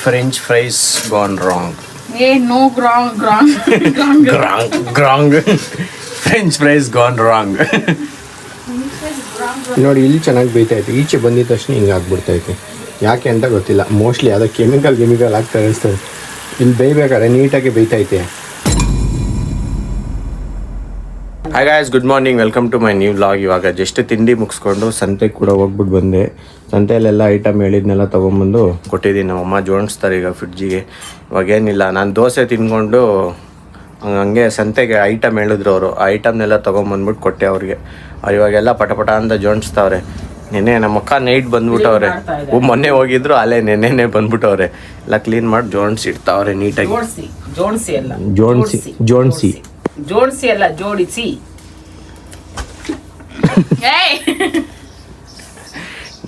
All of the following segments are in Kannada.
French fries gone wrong. Hey, no grong. Grong. French fries gone wrong. ನೋಡಿ ಇಲ್ಲಿ ಚೆನ್ನಾಗಿ ಬೇಯ್ತೈತೆ, ಈಚೆ ಬಂದಿದ ತಕ್ಷಣ ಹಿಂಗೆ ಆಗ್ಬಿಡ್ತೈತೆ. ಯಾಕೆ ಅಂತ ಗೊತ್ತಿಲ್ಲ, ಮೋಸ್ಟ್ಲಿ ಅದು ಕೆಮಿಕಲ್ ಆಗ್ತಾ ಅನಿಸ್ತದೆ. ಇಲ್ಲಿ ಬೇಯ್ಬೇಕಾದ್ರೆ ನೀಟಾಗಿ ಬೇಯ್ತೈತೆ. Hi guys, good morning, welcome to my new vlog. ಇವಾಗ ಜಸ್ಟ್ ತಿಂಡಿ ಮುಗಿಸ್ಕೊಂಡು ಸಂತೆಗೆ ಕೂಡ ಹೋಗ್ಬಿಟ್ಟು ಬಂದೆ. ಸಂತೆಯಲ್ಲೆಲ್ಲ ಐಟಮ್ ಹೇಳಿದ್ನೆಲ್ಲ ತೊಗೊಂಬಂದು ಕೊಟ್ಟಿದ್ದೀನಿ. ನಮ್ಮಮ್ಮ ಜೋಡಿಸ್ತಾರೆ ಈಗ ಫ್ರಿಡ್ಜಿಗೆ. ಇವಾಗೇನಿಲ್ಲ, ನಾನು ದೋಸೆ ತಿನ್ಕೊಂಡು ಹಂಗೆ ಸಂತೆಗೆ ಐಟಮ್ ಹೇಳಿದ್ರು ಅವರು. ಆ ಐಟಮ್ನೆಲ್ಲ ತೊಗೊಂಬಂದ್ಬಿಟ್ಟು ಕೊಟ್ಟೆ ಅವ್ರಿಗೆ. ಅವ್ರು ಇವಾಗೆಲ್ಲ ಪಟ ಅಂತ ಜೋಡಿಸ್ತಾವ್ರೆ. ನೆನ್ನೆ ನಮ್ಮ ಅಕ್ಕ ನೈಟ್ ಬಂದ್ಬಿಟ್ಟವ್ರೆ. ಮೊನ್ನೆ ಹೋಗಿದ್ರು, ಅಲ್ಲೇ ನೆನ್ನೆನೆ ಬಂದ್ಬಿಟ್ಟವ್ರೆ. ಎಲ್ಲ ಕ್ಲೀನ್ ಮಾಡಿ ಜೋಡಿಸಿ ಇಡ್ತಾವ್ರೆ ನೀಟಾಗಿ. ಜೋಡಿಸಿ ಅಲ್ಲ, ಜೋಡಿಸಿ.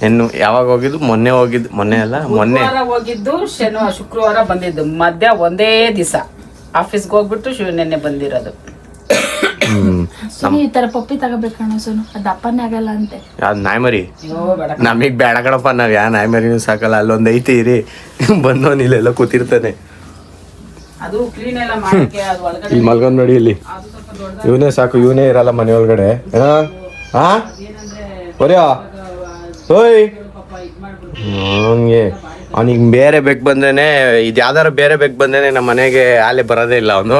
ನೆನ್ನು ಯಾವಾಗ ಹೋಗಿದ್ದು? ಮೊನ್ನೆ ಹೋಗಿದ್ದು, ಶುಕ್ರವಾರ ಬಂದಿದ್ದು. ಮಧ್ಯ ಒಂದೇ ದಿವಸ ಆಫೀಸ್ಗೆ ಹೋಗ್ಬಿಟ್ಟು ನೆನ್ನೆ ಬಂದಿರೋದು. ಈ ತರ ಪಪ್ಪಿ ತಗೋಬೇಕಣ್ಣ ಸೋನು, ಅದು ಅಪ್ಪನೇ ಆಗಲ್ಲ ಅಂತೆ. ಯಾವ್ದು ನಾಯ್ಮರಿ? ನಮಗ್ ಬೇಡ ಕಣಪ್ಪ, ನಾವ್ ಯಾ ನಾಯ್ಮರಿನೂ ಸಾಕಲ್ಲ. ಅಲ್ಲೊಂದ್ ಐತಿ ಇರಿ, ಬಂದವನ್ ಇಲ್ಲೆಲ್ಲ ಕೂತಿರ್ತಾನೆ. ಅದು ಕ್ಲೀನ್ ಎಲ್ಲ ಮಾಡಕ್ಕೆ ಅದು ಒಳಗಡೆ ಇಲ್ಲಿ ಮಲ್ಗೊಂಡ್ ನೋಡಿ, ಇಲ್ಲಿ ಇವನೇ ಸಾಕು, ಇವನೇ ಇರಲ್ಲ ಮನೆ ಒಳಗಡೆ. ಹಂಗೆ ಅವನಿಗೆ ಬೇರೆ ಬೇಕು ಬಂದೇನೆ, ಇದು ಯಾವ್ದಾರು ಬೇರೆ ಬೇಕು ಬಂದೇನೆ ನಮ್ಮ ಮನೆಗೆ ಆಲೆ ಬರೋದೇ ಇಲ್ಲ ಅವನು.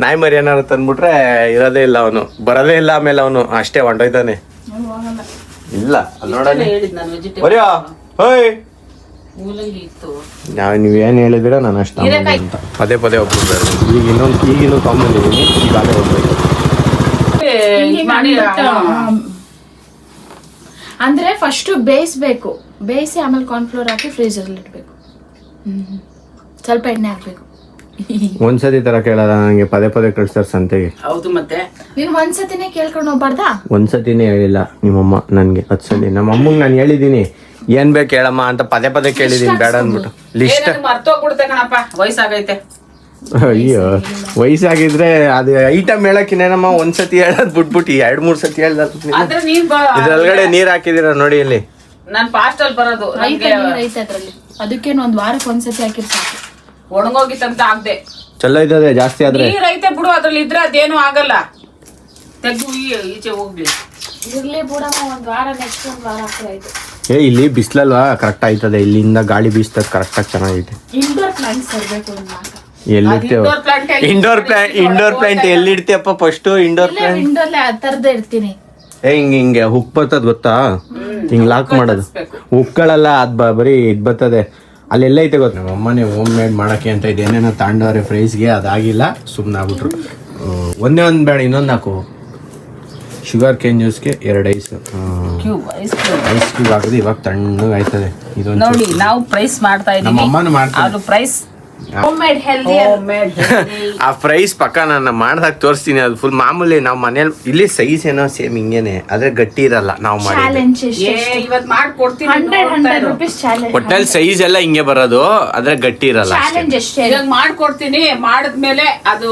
ನಾಯಿ ಮರಿ ಏನಾರು ತಂದ್ಬಿಟ್ರೆ ಇರೋದೇ ಇಲ್ಲ ಅವನು, ಬರೋದೇ ಇಲ್ಲ. ಆಮೇಲೆ ಅವನು ಅಷ್ಟೇ ಹೊಂಟೋಯ್ತಾನೆ. ಇಲ್ಲ ನೀವೇನು ಹೇಳಿದಿರ ನಾನು ಅಷ್ಟು ಅಂತ ಪದೇ ಹೋಗ್ಬಿಡ್ತಾರೆ. ಈಗಿನ್ನೂ ತೊಗೊಂಬಂದಿದ್ದೀನಿ, ಈಗ ಅದೇ ಹೋಗ್ಬೇಕು. ಅಂದ್ರೆ ಫಸ್ಟ್ ಬೇಯಿಸ್ಬೇಕು, ಬೇಯಿಸಿ ಆಮೇಲೆ ಕಾರ್ನ್ಫ್ಲೋರ್ ಹಾಕಿ ಫ್ರೀಜರಲ್ಲಿ ಇಡ್ಬೇಕು. ಸ್ವಲ್ಪ ಎಣ್ಣೆ ಹಾಕ್ಬೇಕು. ಒಂದ್ಸತಿ ತರ ಕೇಳಲ್ಲ ನಂಗೆ, ಪದೇ ಕಳಿಸ್ತಾರೆ ಸಂತೆಗೆ. ಹೌದು, ಮತ್ತೆ ನೀನ್ ಒಂದ್ಸತಿನೇ ಕೇಳ್ಕೊಂಡು ಹೋಗ್ಬಾರ್ದಾ? ಒಂದ್ಸತಿನೇ ಹೇಳಿಲ್ಲ ನಿಮ್ಮಮ್ಮ ನನ್ಗೆ. 10 ಸಲ ನಮ್ಮ ಅಮ್ಮಂಗೆ ನಾನು ಹೇಳಿದ್ದೀನಿ ಏನ್ ಬೇಕು ಹೇಳಮ್ಮ ಅಂತ, ಪದೇ ಕೇಳಿದೀನಿ. ಬೇಡ ಅಂದ್ಬಿಟ್ಟು ಲಿಸ್ಟ್ ಮರ್ತೋಗ್ಬಿಡುತ್ತೆ ಕಣಪ್ಪ, ವಯಸ್ಸಾಗೈತೆ. ಅಯ್ಯೋ, ವಯಸ್ಸಾಗಿದ್ರೆ ಅದು ಐಟಮ್ ಹೇಳಕ್ಕಿನೇನಮ್ಮ, ಒಂದ್ಸತಿ ಹೇಳದ್ ಬಿಟ್ಬಿಟ್ಟು 2-3 ಸತಿ ಹೇಳ್ದ. ಇದ್ರೊಳಗಡೆ ನೀರ್ ಹಾಕಿದಿರ ನೋಡಿ ಇಲ್ಲಿ. ನಾನ್ ಫಾಸ್ಟ್ ಅಲ್ಲಿ ಬರೋದು, ಐತೆ ಅದ್ರಲ್ಲಿ. ಅದಕ್ಕೇನು ಒಂದ್ ವಾರಕ್ಕೆ ಒಂದ್ಸತಿ ಹಾಕಿರ್ ಸಾಕು. ಒಣಗೋಗಿತ್ತಂತ ಆಗ್ದೆ. ಚಲೋ ಇದ್ದದೆ, ಜಾಸ್ತಿ ಆದ್ರೆ ನೀರ್ ಐತೆ ಬಿಡು, ಅದ್ರಲ್ಲಿ ಇದ್ರೆ ಅದೇನು ಆಗಲ್ಲ. ತೆಗ್ದು ಈಚೆ ಹೋಗ್ಲಿ. ಇರ್ಲಿ ಬಿಡಮ್ಮ, ಒಂದ್ ವಾರ ನೆಕ್ಸ್ಟ್ ಒಂದ್ ವಾರ ಹಾಕ್ರೆ ಆಯ್ತು. ಇಲ್ಲಿ ಬಿಸ್ಲಲ್ವಾ, ಕರೆಕ್ಟ್ ಆಯ್ತದೆ. ಇಲ್ಲಿಂದ ಗಾಳಿ ಬೀಸ್ತದ, ಕರೆಕ್ಟ್ ಆಗಿ ಚೆನ್ನಾಗೈತೆ. ಇಂಡೋರ್ ಪ್ಲಾಂಟ್ಸ್ ಇರ್ಬೇಕು. ಎಲ್ಲಿಡ್ತೇವ ಇಂಡೋರ್ ಪ್ಲಾಂಟ್ ಎಲ್ಲಿಡ್ತೀಯಪ್ಪ ಫಸ್ಟ್? ಇಂಡೋರ್ ಪ್ಲಾಂಟ್ ವಿಂಡೋಲ್ಲೇ ಆ ತರದೇ ಇರ್ತೀನಿ. ಹಿಂಗೆ ಹುಕ್ ಬರ್ತದ ಗೊತ್ತಾ, ಹಿಂಗ್ ಲಾಕ್ ಮಾಡೋದು. ಹುಕ್ಕಳಲ್ಲ, ಅದ್ ಬರೀ ಇದ್ ಬರ್ತದೆ. ಅಲ್ಲೆಲ್ಲ ಐತೆ ಗೊತ್ತ. ನಮ್ಮ ಅಮ್ಮನೇ ಹೋಮ್ ಮೇಡ್ ಮಾಡಕ್ಕೆ ಅಂತ ಇದೆ ಏನೇನೋ ತಾಂಡವ್ರೆ ಫ್ರೈಸ್ಗೆ, ಅದಾಗಿಲ್ಲ, ಸುಮ್ಮನೆ ಆಗ್ಬಿಟ್ರು. ಒಂದೇ ಒಂದು ಬೇಡ, ಇನ್ನೊಂದು ಹಾಕು. ಶುಗರ್ ಕೇನ್ ಜ್ಯೂಸ್ಗೆ 2 ಐಸ್ ಕ್ಯೂಬ್ ಹಾಕಿದ್ರೆ ಇವಾಗ ತಣ್ಣಗೆ ಆಯ್ತದೆ. ಇದೊಂದು ನೋಡಿ, ನಾವು ಪ್ರೈಸ್ ಮಾಡ್ತಾ ಇದೀವಿ. ನಮ್ಮ ಅಮ್ಮನೂ ಮಾಡ್ತಾರೆ. ಅದು ಪ್ರೈಸ್ ಹೋಮ್ಮೇಡ್ ಹೆಲ್ದಿ. ಆ ಪ್ರೈಸ್ ಪಕ್ಕ ನಾನು ಮಾಡ್ದಾಗ ತೋರಿಸ್ತೀನಿ. ಅದು ಫುಲ್ ಮಾಮೂಲಿ ನಾವು ಮನೇಲಿ. ಇಲ್ಲಿ ಸೈಜ್ ಏನೋ ಸೇಮ್ ಹಿಂಗೇನೆ, ಆದ್ರೆ ಗಟ್ಟಿ ಇರಲ್ಲ. ನಾವು ಮಾಡಿ ಇವತ್ತು ಮಾಡ್ಕೊಡ್ತೀನಿ. 100 ರೂಪೀಸ್ ಚಾಲೆಂಜ್. ಒಟ್ಟಲ್ಲಿ ಸೈಜ್ ಎಲ್ಲ ಹಿಂಗೆ ಬರೋದು, ಆದ್ರೆ ಗಟ್ಟಿ ಇರಲ್ಲ. ಚಾಲೆಂಜ್ ಅಷ್ಟೇ. ಇವಾಗ ಮಾಡ್ಕೊಡ್ತೀನಿ. ಮಾಡಿದ್ಮೇಲೆ ಅದು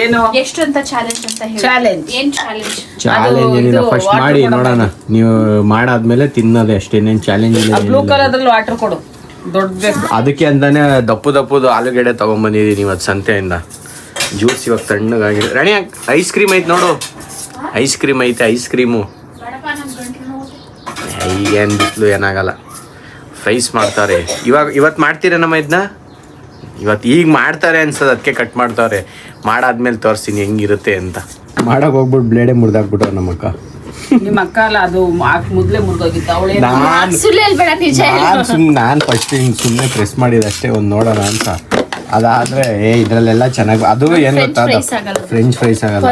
ಏನು ಎಷ್ಟು ಅಂತ ಚಾಲೆಂಜ್ ಅಂತ ಹೇಳಿ. ಚಾಲೆಂಜ್ ಏನ್ ಚಾಲೆಂಜ್? ಚಾಲೆಂಜ್ ಏನಿಲ್ಲ, ಫಸ್ಟ್ ಮಾಡಿ ನೋಡೋಣ. ನೀವು ಮಾಡಾದ್ಮೇಲೆ ತಿನ್ನೋದೇ ಅಷ್ಟೇ, ಏನೇನು ಚಾಲೆಂಜ್ ಇಲ್ಲ. ಬ್ಲೂ ಕಲರ್ ಅದ್ರಲ್ಲಿ ವಾಟರ್ ಕೊಡು, ದೊಡ್ಡ. ಅದಕ್ಕೆ ಅಂತಾನೆ ದಪ್ಪದು ಆಲೂಗಡ್ಡೆ ತಗೊಂಡ್ಬಂದಿದ್ದೀನಿ ಇವತ್ತು ಸಂತೆಯಿಂದ. ಜ್ಯೂಸ್ ಇವಾಗ ತಣ್ಣಗಾಗಿದೆ. ರಾಣಿ, ಐಸ್ ಕ್ರೀಮ್ ಐತೆ ನೋಡು. ಐಸ್ ಕ್ರೀಮ್ ಐತೆ, ಐಸ್ ಕ್ರೀಮು. ಏನು ಬಿಸ್ಲು, ಏನಾಗಲ್ಲ. ಫ್ರೈಸ್ ಮಾಡ್ತಾರೆ ಇವತ್ತು ಮಾಡ್ತೀರೇನಮ್ಮ ಇದನ್ನ? ಈಗ ಮಾಡ್ತಾರೆ ಅನ್ಸೋದು, ಅದಕ್ಕೆ ಕಟ್ ಮಾಡ್ತಾರೆ. ಮಾಡಾದ್ಮೇಲೆ ತೋರಿಸ್ತೀನಿ ಹೆಂಗಿರುತ್ತೆ ಅಂತ. ಮಾಡಕ್ಕೆ ಹೋಗ್ಬಿಟ್ಟು ಬ್ಲೇಡೆ ಮುರಿದಾಕ್ಬಿಟ್ಟು ನಮ್ಮ ಅಕ್ಕ. ನಿಮ್ಮ ಅಕ್ಕ ಅಲ್ಲ, ಅದು ಮೊದಲೇ ಮುರಿದೋಗಿತ್ತು. ಅವಳೇ ನಾನು ಫಸ್ಟ್ ಹಿಂಗೆ ಸುಮ್ಮನೆ ಪ್ರೆಸ್ ಮಾಡಿದೆ ಅಷ್ಟೇ, ಒಂದು ನೋಡೋಣ ಅಂತ. ಅದಾದ್ರೆ ಇದ್ರಲ್ಲೆಲ್ಲ ಚೆನ್ನಾಗಿ. ಅದು ಏನು ಗೊತ್ತಾ, ಫ್ರೆಂಚ್ ಫ್ರೈಸ್ ಆಗಲ್ಲ,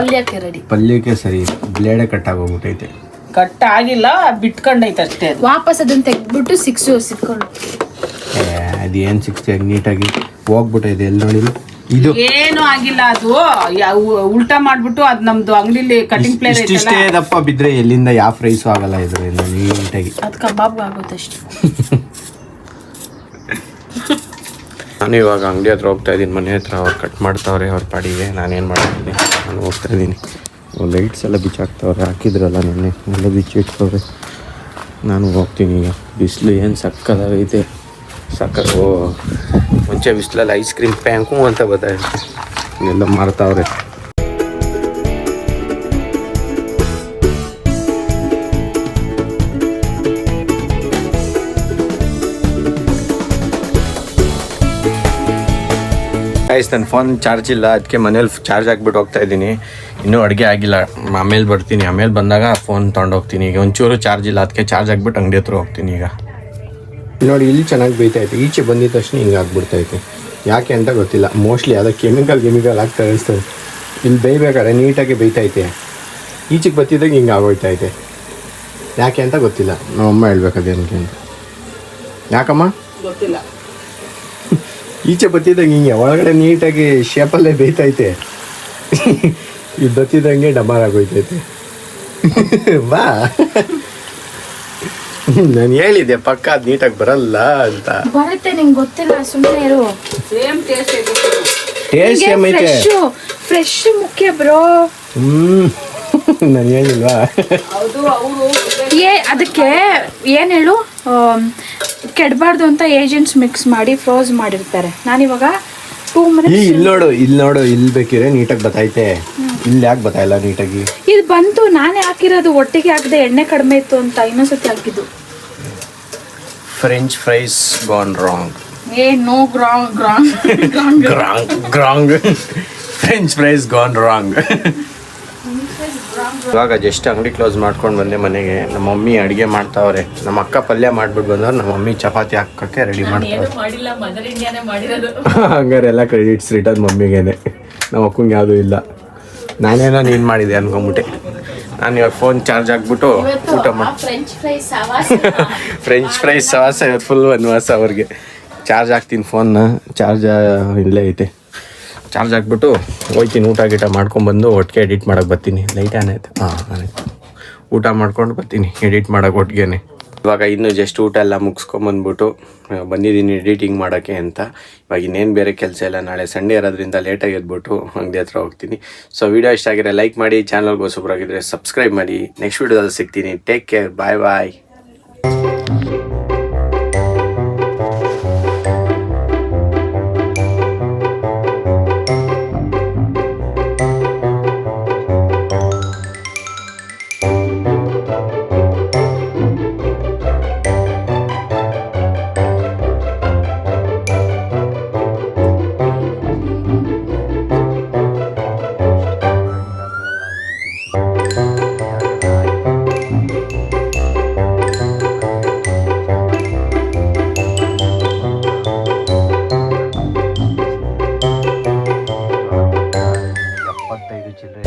ಪಲ್ಯಕ್ಕೆ ಸರಿ. ಬ್ಲೇಡೆ ಕಟ್ ಆಗೋಗ್ಬಿಟ್ಟೈತೆ. ಕಟ್ ಆಗಿಲ್ಲ, ಬಿಟ್ಕೊಂಡೈತೆ ಅಷ್ಟೇ. ವಾಪಸ್ ಅದನ್ನ ತೆಗ್ದ್ಬಿಟ್ಟು ಸಿಕ್ಕೊಂಡು ಅದೇನು 6 ನೀಟಾಗಿ ಹೋಗ್ಬಿಟ್ಟೈತೆ. ಎಲ್ಲಿ ನೋಡಿಲ್ಲ, ಇದು ಏನು ಆಗಿಲ್ಲ. ಅದು ಉಲ್ಟಾ ಮಾಡ್ಬಿಟ್ಟು ಅದ್ ನಮ್ದು ಅಂಗಡಿಲಿ ಕಟಿಂಗ್ ಪ್ಲೇಟ್ ಇಷ್ಟೇ ದಪ್ಪ ಬಿದ್ರೆ ಎಲ್ಲಿಂದ ಯಾವ ಫ್ರೈಸು ಆಗಲ್ಲ. ಇದರಿಂದ ನೀಟಾಗಿ ಅದು ಕಬಾಬ್ ಆಗುತ್ತಷ್ಟೇ. ನಾನು ಇವಾಗ ಅಂಗಡಿ ಹತ್ರ ಹೋಗ್ತಾ ಇದ್ದೀನಿ, ಮನೆ ಹತ್ರ. ಅವ್ರು ಕಟ್ ಮಾಡ್ತಾವ್ರೆ ಅವ್ರ ಪಾಡಿಗೆ. ನಾನೇನು ಮಾಡ್ತೀನಿ, ನಾನು ಹೋಗ್ತಾ ಇದ್ದೀನಿ. ಲೈಟ್ಸ್ ಎಲ್ಲ ಬಿಚ್ಚಾಕ್ತವ್ರೆ, ಹಾಕಿದ್ರಲ್ಲ ನೆನ್ನೆ ಎಲ್ಲ ಬಿಚ್ಚಿಟ್ತವ್ರೆ. ನಾನು ಹೋಗ್ತೀನಿ ಈಗ. ಬಿಸಿಲು ಏನು ಸಕ್ಕದಾಗೈತೆ. ಓ ಮುಂಚೆ ಬಿಸಿಲಲ್ಲಿ ಐಸ್ ಕ್ರೀಮ್ ಪ್ಯಾಂಕು ಅಂತ ಗೊತ್ತಾಯಿರುತ್ತೆ, ಎಲ್ಲ ಮಾರ್ತಾವ್ರೆ. ಗೈಸ್ ನನ್ನ ಫೋನ್ ಚಾರ್ಜ್ ಇಲ್ಲ, ಅದಕ್ಕೆ ಮನೇಲಿ ಚಾರ್ಜ್ ಹಾಕ್ಬಿಟ್ಟು ಹೋಗ್ತಾ ಇದ್ದೀನಿ. ಇನ್ನೂ ಅಡುಗೆ ಆಗಿಲ್ಲ, ಆಮೇಲೆ ಬರ್ತೀನಿ. ಆಮೇಲೆ ಬಂದಾಗ ಫೋನ್ ತೊಗೊಂಡೋಗ್ತೀನಿ. ಈಗ ಒಂಚೂರು ಚಾರ್ಜ್ ಇಲ್ಲ, ಅದಕ್ಕೆ ಚಾರ್ಜ್ ಹಾಕ್ಬಿಟ್ಟು ಅಂಗಡಿ ಹತ್ರ ಹೋಗ್ತೀನಿ. ಈಗ ನೋಡಿ ಇಲ್ಲಿ ಚೆನ್ನಾಗಿ ಬೇಯ್ತೈತೆ, ಈಚೆ ಬಂದಿದ ತಕ್ಷಣ ಹಿಂಗೆ ಆಗ್ಬಿಡ್ತೈತೆ. ಯಾಕೆ ಅಂತ ಗೊತ್ತಿಲ್ಲ, ಮೋಸ್ಟ್ಲಿ ಯಾವುದೋ ಕೆಮಿಕಲ್ ಆಗ್ತಾ ಇರ್ತದೆ. ಇಲ್ಲಿ ಬೇಯ್ಬೇಕಾದ್ರೆ ನೀಟಾಗಿ ಬೇಯ್ತೈತೆ, ಈಚೆಗೆ ಬತ್ತಿದಾಗ ಹಿಂಗೆ ಆಗೋಯ್ತೈತೆ. ಯಾಕೆ ಅಂತ ಗೊತ್ತಿಲ್ಲ, ನಮ್ಮಮ್ಮ ಹೇಳ್ಬೇಕದೇನಕ್ಕೆ ಅಂತ. ಯಾಕಮ್ಮ ಗೊತ್ತಿಲ್ಲ. ಈಚೆ ಬತ್ತಿದಂಗೆ ಹಿಂಗೆ ಒಳಗಡೆ ನೀಟಾಗಿ ಶೇಪಲ್ಲೇ ಬೇಯ್ತೈತೆ, ಇದು ಬತ್ತಿದಂಗೆ ಡಮಾರ್ ಆಗೋಯ್ತೈತೆ. ಬಾ, ನಾನು ಹೇಳಿದ್ದೆ ಪಕ್ಕ ಅದು ನೀಟಾಗಿ ಬರಲ್ಲ ಅಂತ. ಬರುತ್ತೆ, ನಿಂಗೆ ಗೊತ್ತಿಲ್ಲ, ಸುಮ್ಮನೆ ಇರು. ಸೇಮ್ ಟೇಸ್ಟ್ ಟೇಸ್ಟ್ ಏಮೈತೆ? ಫ್ರೆಶ್ ಮುಖ್ಯ ಬ್ರೋ. ನಾನು ಹೇಳಿಲ್ವಾ? ಹೌದು. ಅವರು ಅದಕ್ಕೆ ಏನು ಹೇಳು, ಕೆಡಬಾರ್ದು ಅಂತ ಏಜೆಂಟ್ಸ್ ಮಿಕ್ಸ್ ಮಾಡಿ ಫ್ರೋಸ್ ಮಾಡಿರ್ತಾರೆ. ನಾನಿವಾಗ 2 minutes ಇಲ್ಲಿ ನೋಡು ಇಲ್ಲಿ ಬೇಕಿದ್ರೆ ನೀಟಾಗಿ ಬತ್ತೈತೆ, ಇಲ್ಲಿ ಯಾಕೆ ಬತ್ತಾಯಿಲ್ಲ ನೀಟಾಗಿ? ಇದು ಬಂತು, ನಾನೇ ಹಾಕಿರೋದು, ಒಟ್ಟಿಗೆ ಹಾಕಿದೆ, ಎಣ್ಣೆ ಕಡಿಮೆ ಇತ್ತು ಅಂತ ಇನ್ನೊಂದ್ಸತಿ ಹಾಕಿದ್ದು. French fries gone wrong. No ಗ್ರಾಂಗ್ ಫ್ರೆಂಚ್ ಫ್ರೈಸ್ ಗಾನ್ ರಾಂಗ್. ಇವಾಗ ಜಸ್ಟ್ ಅಂಗಡಿ ಕ್ಲೋಸ್ ಮಾಡ್ಕೊಂಡು ಬಂದೆ ಮನೆಗೆ. ನಮ್ಮ ಮಮ್ಮಿ ಅಡುಗೆ ಮಾಡ್ತಾವ್ರೆ. ನಮ್ಮ ಅಕ್ಕ ಪಲ್ಯ ಮಾಡ್ಬಿಟ್ಟು ಬಂದವ್ರು, ನಮ್ಮ ಮಮ್ಮಿ ಚಪಾತಿ ಹಾಕೋಕ್ಕೆ ರೆಡಿ ಮಾಡ್ತಾವ್ರೆ. ಮಾಡಿಲ್ಲ, ಮದರ್ ಇಂಡಿಯಾನೇ ಮಾಡಿರೋದು. ಹಂಗಾರೆ ಎಲ್ಲ ಕ್ರೆಡಿಟ್ಸ್ ರಿಟರ್ನ್ ಮಮ್ಮಿಗೇನೆ, ನಮ್ಮ ಅಕ್ಕಂಗೆ ಯಾವುದೂ ಇಲ್ಲ. ನಾನೇನೋ ನೀನು ಮಾಡಿದೆ ಅನ್ಕೊಂಬಿಟ್ಟೆ. ನಾನು ಇವಾಗ ಫೋನ್ ಚಾರ್ಜ್ ಹಾಕ್ಬಿಟ್ಟು ಊಟ ಮಾಡಿ ಫ್ರೆಂಚ್ ಫ್ರೈಸ್ ಸವಾಸ ಫುಲ್ ವನವಾಸ ಅವ್ರಿಗೆ. ಚಾರ್ಜ್ ಹಾಕ್ತೀನಿ ಫೋನ್ನ, ಚಾರ್ಜ್ ಇಲ್ಲೇ ಐತೆ. ಚಾರ್ಜ್ ಹಾಕ್ಬಿಟ್ಟು ಹೋಗ್ತೀನಿ, ಊಟ ಗೀಟ ಮಾಡ್ಕೊಂಬಂದು ಒಟ್ಟಿಗೆ ಎಡಿಟ್ ಮಾಡೋಕೆ ಬರ್ತೀನಿ. ಲೈಟ್ ಆನೈತೆ? ಆನೈತೆ. ಊಟ ಮಾಡ್ಕೊಂಡು ಬರ್ತೀನಿ ಎಡಿಟ್ ಮಾಡೋಕೆ ಒಟ್ಟಿಗೆ. ಇವಾಗ ಇನ್ನು ಜಸ್ಟ್ ಊಟ ಎಲ್ಲ ಮುಗಿಸ್ಕೊಂಬಂದ್ಬಿಟ್ಟು ಬಂದಿದ್ದೀನಿ ಎಡಿಟಿಂಗ್ ಮಾಡೋಕ್ಕೆ ಅಂತ. ಇವಾಗ ಇನ್ನೇನು ಬೇರೆ ಕೆಲಸ ಇಲ್ಲ, ನಾಳೆ ಸಂಡೇ ಇರೋದ್ರಿಂದ ಲೇಟಾಗಿ ಎದ್ಬಿಟ್ಟು ಅಂಗಡಿ ಹತ್ರ ಹೋಗ್ತೀನಿ. ಸೊ ವಿಡಿಯೋ ಇಷ್ಟ ಆಗಿದ್ರೆ ಲೈಕ್ ಮಾಡಿ, ಚಾನಲ್ಗೆ ಹೊಸಬ್ರಾಗಿದ್ದರೆ ಸಬ್ಸ್ಕ್ರೈಬ್ ಮಾಡಿ. ನೆಕ್ಸ್ಟ್ ವಿಡಿಯೋದಲ್ಲಿ ಸಿಗ್ತೀನಿ. ಟೇಕ್ ಕೇರ್, ಬಾಯ್ ಬಾಯ್. ಚಿಲ್ಲರೆ